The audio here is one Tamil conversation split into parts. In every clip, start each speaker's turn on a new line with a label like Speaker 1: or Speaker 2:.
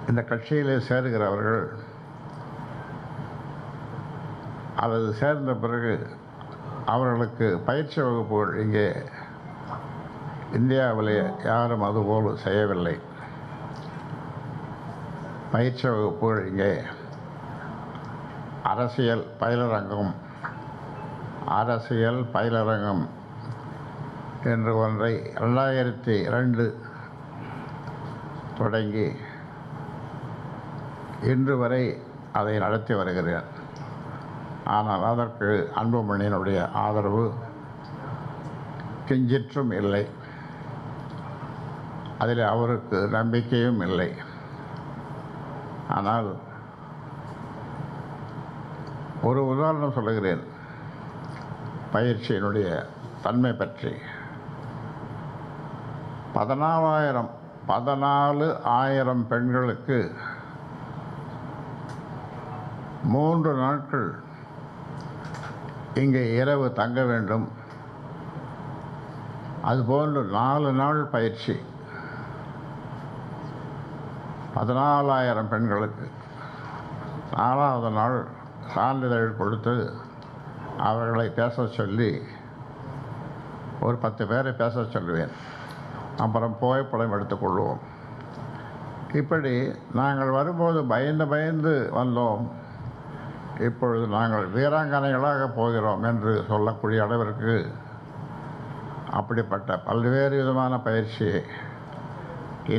Speaker 1: இந்த கட்சியிலே சேருகிறவர்கள் அல்லது சேர்ந்த பிறகு அவர்களுக்கு பயிற்சி வகுப்புகள் இங்கே இந்தியாவிலே யாரும் அதுபோல் செய்யவில்லை. பயிற்சி வகுப்புகள் இங்கே அரசியல் பயிலரங்கம் என்று ஒன்றை 2002 தொடங்கி இன்று வரை அதை நடத்தி வருகிறேன். ஆனால் அதற்கு அன்புமணியினுடைய ஆதரவு கிஞ்சிற்றும் இல்லை. அதில் அவருக்கு நம்பிக்கையும் இல்லை. ஆனால் ஒரு உதாரணம் சொல்லுகிறேன் பயிற்சியினுடைய தன்மை பற்றி. 14,000 பெண்களுக்கு 3 நாட்கள் இங்கே இரவு தங்க வேண்டும். அதுபோன்று 4 நாள் பயிற்சி 14,000 பெண்களுக்கு. 4வது நாள் சான்றிதழ் கொடுத்து அவர்களை பேச சொல்லி ஒரு 10 பேரை பேச சொல்லுவேன். அப்புறம் புகைப்படம் எடுத்துக்கொள்வோம். இப்படி நாங்கள் வரும்போது பயந்து வந்தோம். இப்பொழுது நாங்கள் வீராங்கனைகளாக போகிறோம் என்று சொல்லக்கூடிய அளவிற்கு அப்படிப்பட்ட பல்வேறு விதமான பயிற்சியை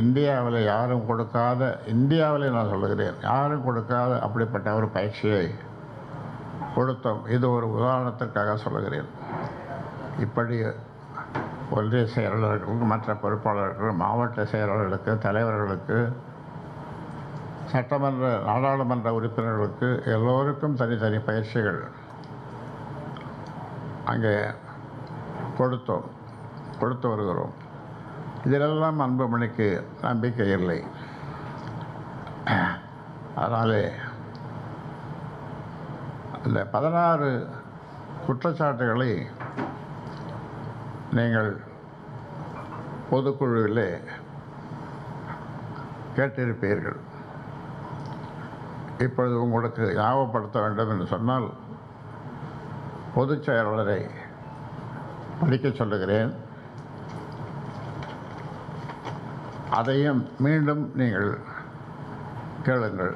Speaker 1: இந்தியாவில் யாரும் கொடுக்காத, இந்தியாவிலே நான் சொல்லுகிறேன், யாரும் கொடுக்காத அப்படிப்பட்ட ஒரு பயிற்சியை கொடுத்தோம். இது ஒரு உதாரணத்திற்காக சொல்லுகிறேன். இப்படி ஒன்றிய செயலாளர்களுக்கு, மற்ற பொறுப்பாளர்கள், மாவட்ட செயலாளர்களுக்கு, தலைவர்களுக்கு, சட்டமன்ற நாடாளுமன்ற உறுப்பினர்களுக்கு எல்லோருக்கும் தனித்தனி பயிற்சிகள் அங்கே கொடுத்து வருகிறோம். இதிலெல்லாம் அன்புமணிக்கு நம்பிக்கை இல்லை. அதனாலே இந்த 16 குற்றச்சாட்டுகளை நீங்கள் பொதுக்குழுவிலே கேட்டிருப்பீர்கள். இப்பொழுது உங்களுக்கு ஞாபகப்படுத்த வேண்டும் என்று சொன்னால் பொதுச் செயலாளரை படிக்க சொல்லுகிறேன். அதையும் மீண்டும் நீங்கள் கேளுங்கள்.